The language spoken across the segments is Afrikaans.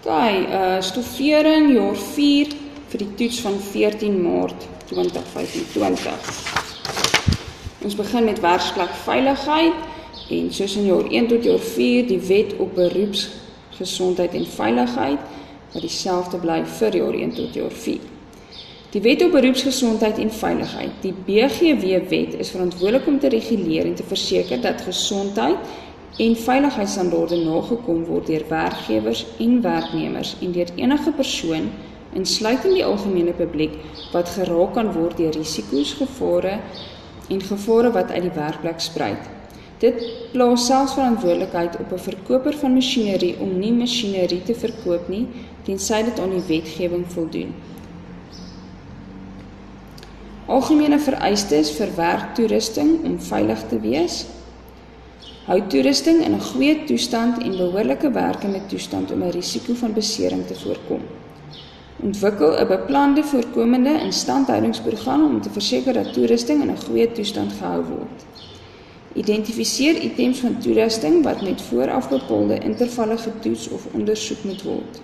Stoffering, jaar 4 vir die toets van 14 Maart 2025. Ons begin met werksplekveiligheid en soos in jaar 1 tot jaar 4 die wet op beroepsgesondheid en veiligheid, wat dieselfde bly vir jaar 1 tot jaar 4. Die wet op beroepsgesondheid en veiligheid, die BGW-wet, is verantwoordelik om te reguleer en te verseker dat gesondheid en veiligheidsstandaarde nagekom word deur werkgewers en werknemers en deur enige persoon, insluitend die algemene publiek, wat geraak kan word deur risiko's, gevare en gevare wat uit die werkplek spruit. Dit plaas selfs verantwoordelikheid op 'n verkoper van masjinerie om nie masjinerie te verkoop nie, tensy dit aan die wetgewing voldoen. Algemene vereistes vir werktoerusting om veilig te wees. Hou toerusting in 'n goeie toestand en behoorlike werkende toestand om 'n risiko van besering te voorkom. Ontwikkel 'n beplande voorkomende instandhoudingsprogram om te verseker dat toerusting in 'n goeie toestand gehou word. Identifiseer items van toerusting wat met vooraf bepaalde intervalle getoets of ondersoek moet word.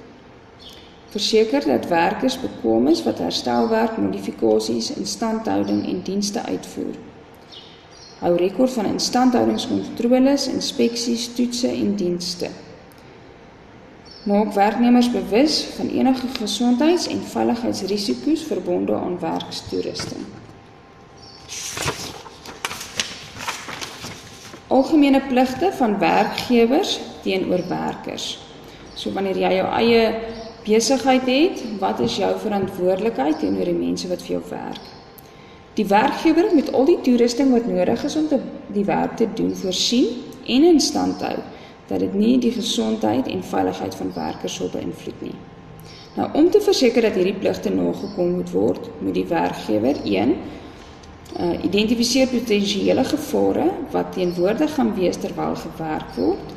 Verseker dat werkers bekwam is wat herstelwerk, modifikasies, instandhouding en dienste uitvoer. Hou rekord van instandhoudingskontroles, inspeksies, toetse en dienste. Maak werknemers bewus van enige gesondheids- en veiligheidsrisiko's verbonde aan werkstoerusting. Algemene pligte van werkgewers teenoor werkers. So wanneer jy jou eie besigheid het, wat is jou verantwoordelikheid teenoor die mense wat vir jou werk? Die werkgewer moet al die toerusting wat nodig is om die werk te doen voorsien en in stand hou, dat dit nie die gesondheid en veiligheid van werkers sal beïnvloed nie. Nou, om te verseker dat hierdie pligte nagekom moet word, moet die werkgewer 1. Identifiseer potensiële gevare wat teenwoordig gaan wees terwyl gewerk word.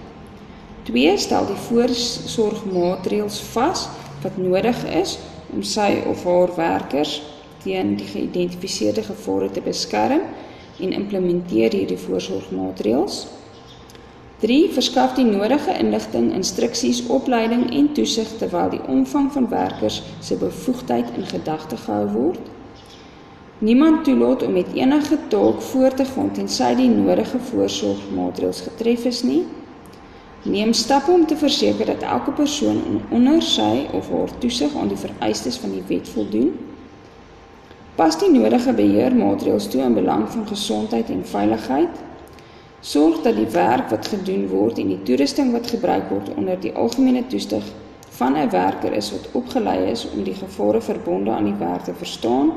2. Stel die voorsorgmaatreëls vas wat nodig is om sy of haar werkers teen die geïdentifiseerde gevare te beskerm en implementeer hierdie voorsorgmaatreëls. 3. Verskaf die nodige inligting, instruksies, opleiding en toesig terwyl die omvang van werkers se bevoegdheid in gedagte gehou word. Niemand toelaat om met enige taak voort te gaan tensy die nodige voorsorgmaatreëls getref is nie. Neem stappe om te verseker dat elke persoon onder sy of haar toesig aan die vereistes van die wet voldoen. Pas die nodige beheermaatreëls toe in belang van gesondheid en veiligheid. Sorg dat die werk wat gedoen word en die toerusting wat gebruik word onder die algemene toesig van 'n werker is wat opgelei is om die gevare verbonde aan die werk te verstaan.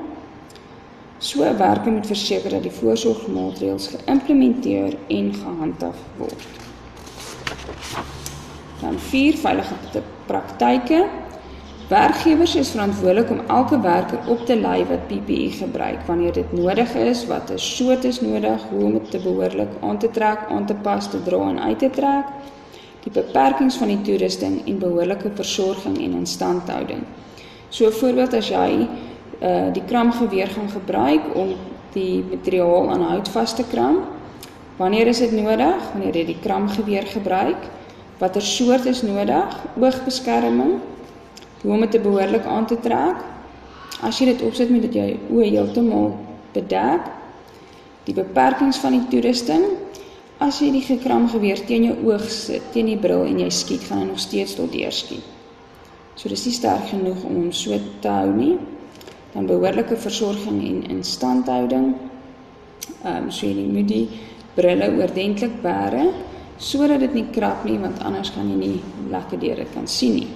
So 'n werker moet verseker dat die voorsorgmaatreëls geïmplementeer en gehandhaaf word. Dan 4. Veilige praktyke. Werkgewers is verantwoordelik om elke werker op te lei wat PPE gebruik, wanneer dit nodig is, wat 'n soort is nodig, hoe om dit te behoorlik aan te trek, aan te pas, te dra en uit te trek, die beperkings van die toerusting en behoorlike versorging en instandhouding. So 'n voorbeeld as jy die kramgeweer gaan gebruik om die materiaal aan hout vas te kram, wanneer is dit nodig? Wanneer jy die kramgeweer gebruik, watter soort is nodig, oogbeskerming, hoe om dit te behoorlik aan te trek. As jy dit opsit met dat jy oë heeltemal bedek, die beperkings van die toerusting, as jy die gekramgeweer teen jou oog sit, teen die bril en jy skiet, gaan hy nog steeds tot deurskiet. So dis nie sterk genoeg om hom so te hou nie. Dan behoorlike versorging en instandhouding, so jy moet die brille oordentlik bære, sodat dit nie krap nie, want anders gaan jy nie lekker deur dit kan sien nie.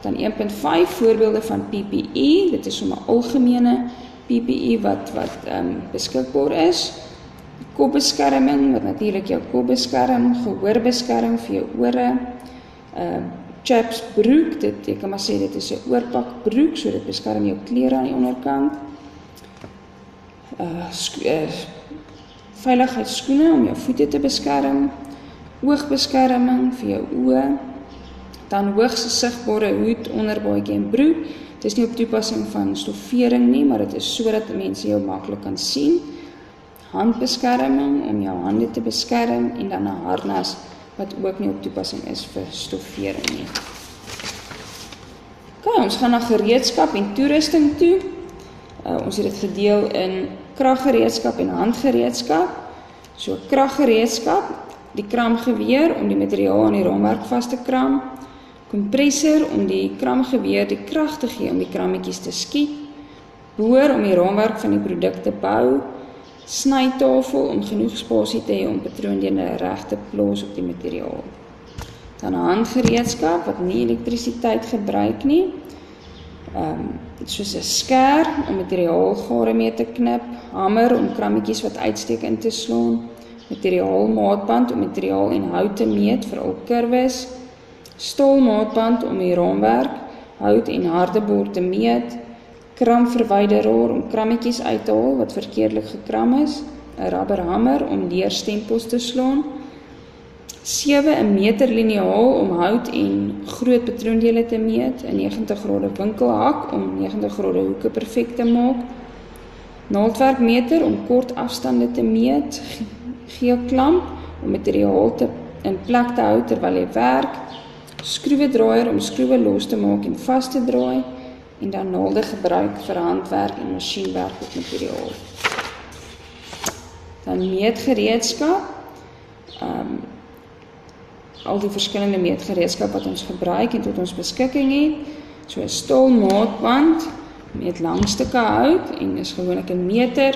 Dan 1.5 voorbeelde van PPE, dit is sommer algemene PPE wat beskikbaar is. Kopbeskerming, wat natuurlik jou kop beskerm, gehoorbeskerming vir jou ore, chaps broek, jy kan maar sê dit is 'n oorpakbroek, so dit beskerm jou klere aan die onderkant. Veiligheidsskoene om jou voete te beskerm, oogbeskerming vir jou oë, dan hoogs sigbare hoed, onderbaadjie en broek. Dit is nie op toepassing van stoffering nie, maar dit is sodat mense jou maklik kan sien. Handbeskerming om jou hande te beskerm en dan 'n harnas wat ook nie op toepassing is vir stoffering nie. ons gaan na gereedskap en toerusting toe. Ons het dit gedeel in kraggereedskap en handgereedskap. So kraggereedskap, die kramgeweer om die materiaal aan die raamwerk vas te kram, kompressor om die kramgeweer die krag te gee om die krammetjies te skiet, boor om die raamwerk van die produk te bou, snytafel om genoeg spasie te hê om patroondele reg te plaas op die materiaal. Dan 'n handgereedskap wat nie elektrisiteit gebruik nie, soos 'n skêr om materiaalgare mee te knip, hamer om krammetjies wat uitsteek in te slaan, materiaalmaatband om materiaal en hout te meet vir al kurwes, staalmaatband om die raamwerk, hout en hardebor te meet, kramverwyderaar om krammetjies uit te haal wat verkeerdelik gekram is, 'n rubberhamer om leerstempels te slaan, 'n meter liniaal om hout en groot patroondele te meet, 'n 90 grade winkelhak om 90 grade hoeke perfek te maak, naaldwerkmeter om kort afstande te meet, geelklamp om materiaal in plek te hou terwyl jy werk, skroewedraaier om skroewe los te maak en vas te draai, en dan naalde gebruik vir handwerk en masjienwerk op materiaal. Dan meetgereedskap, al die verskillende meetgereedskap wat ons gebruik en tot ons beskikking het, so 'n staalmaatband met lang stukke hout en is gewoonlik 1 meter.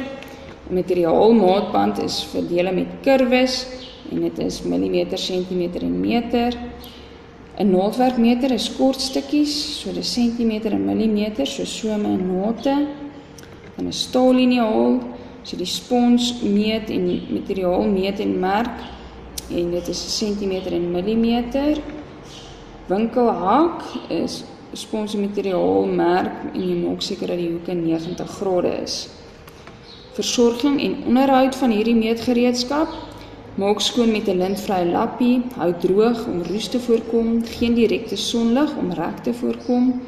'n Materiaalmaatband is verdeel met kurwes en dit is millimeter, sentimeter en meter. 'n Naaldwerkmeter is kort stukkies, so dis sentimeter en millimeter, so some en nate. Dan 'n staalliniaal, so die spons meet en materiaal meet en merk, en dit is sentimeter en millimeter. Winkelhak is spons en materiaal merk en jy maak seker dat die hoeke 90 grade is. Versorging en onderhoud van hierdie meetgereedskap, maak skoon met 'n lintvrye lappie, hou droog om roes te voorkom, geen direkte sonlig om rek te voorkom,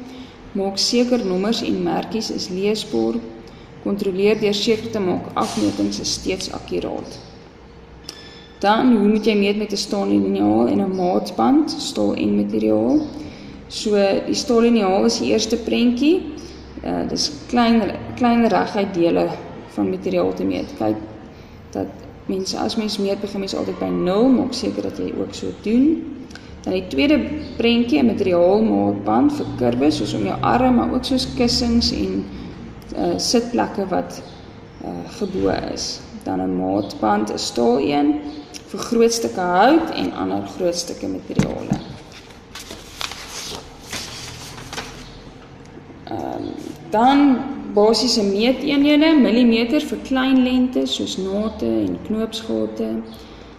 maak seker nommers en merkies is leesbaar, kontroleer deur seker te maak afmetings is steeds akkuraat. Dan, hoe moet jy meet met 'n staalliniaal en 'n maatband, staal en materiaal? So, die staalliniaal is die eerste prentjie, dis klein reguit dele van materiaal te meet. Kyk, dat mense, as mens meet, begin mens altyd by 0, maak seker dat jy ook so doen. Dan die tweede prentjie, 'n materiaalmaatband vir kurwe, soos om jou arm, maar ook soos kussings en sitplekke wat gebo is. Dan 'n maatband, 'n staal een, vir groot stukke hout en ander groot stukke materiale. Dan basiese meeteenhede, millimeter vir klein lengte soos nate en knoopsgate,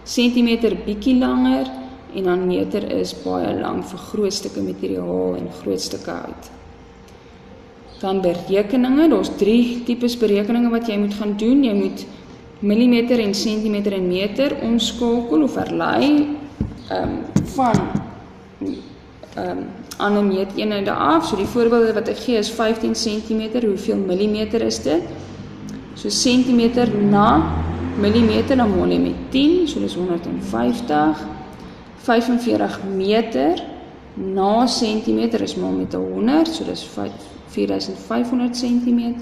sentimeter bietjie langer en dan meter is baie lang vir groot stukke materiaal en groot stukke hout. Dan berekeninge, daar's 3 tipes berekeninge wat jy moet gaan doen. Jy moet millimeter en sentimeter en meter omskakel of verlei van ander meeteenhede af. So die voorbeelde wat ek gee is 15 cm, hoeveel millimeter is dit? So centimeter na millimeter, dan maal jy met 10, so dis 150. 45 meter na centimeter is maal met 100, so dis 4500 cm.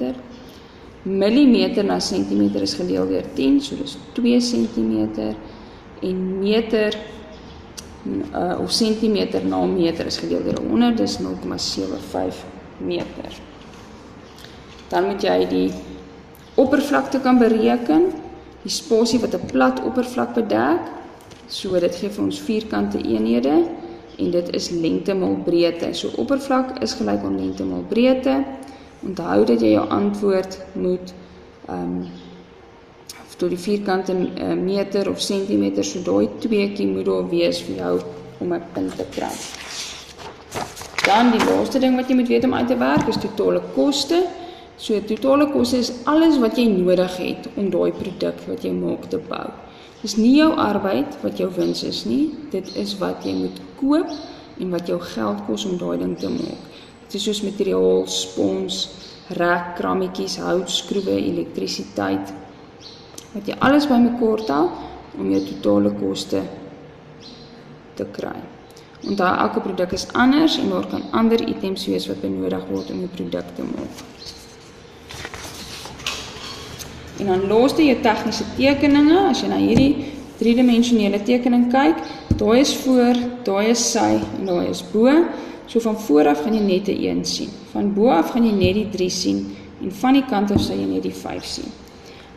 Millimeter na centimeter is gedeel deur 10, so dis 2 cm. En meter of centimeter na meter is gedeel deur 100, dis 0,75 meter. Dan moet jy die oppervlakte kan bereken, die spasie wat 'n plat oppervlak bedek, so dit gee vir ons vierkante eenhede, en dit is lengte maal breedte. So oppervlak is gelyk aan lengte maal breedte. Onthou dat jy jou antwoord moet tot die vierkante meter of centimeter, so daai tweeetjie moet daar wees vir jou om 'n punt te kry. Dan die laaste ding wat jy moet weet om uit te werk is totale koste. So totale koste is alles wat jy nodig het om daai produk wat jy maak te bou. Dis nie jou arbeid wat jou wins is nie, dit is wat jy moet koop en wat jou geld kos om daai ding te maak. Dit is soos materiaal, spons, rek, krammetjies, hout, skroewe, elektrisiteit, wat jy alles bymekaar tel om jou totale koste te kry. Onthou, elke produk is anders en daar kan ander items wees wat benodig word om die produk te maak. En dan laaste jou tegniese tekeninge, as jy na hierdie driedimensionele tekening kyk, daai is voor, daai is sy en daai is bo. So van vooraf gaan jy net die 1 sien. Van bo af gaan jy net die 3 sien en van die kant af sal jy net die 5 sien.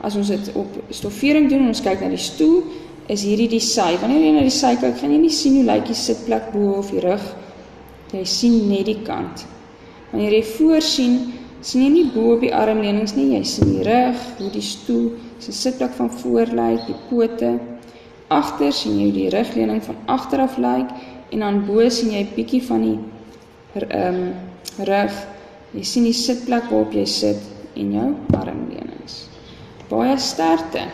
As ons dit op stoffering doen en ons kyk na die stoel, is hierdie die sy. Wanneer jy na die sy kyk, gaan jy nie sien hoe lyk die sitplek bo of die rug. Jy sien net die kant. Wanneer jy voor sien, sien jy nie bo op die armlenings nie, jy sien die rug, hoe die stoel, sy sitplek van voor lyk, die pote. Agter sien jy die rugleuning van agteraf lyk en dan bo sien jy bietjie van die rug. Jy sien die sitplek waarop jy sit en jou armlenings. Baie sterkte!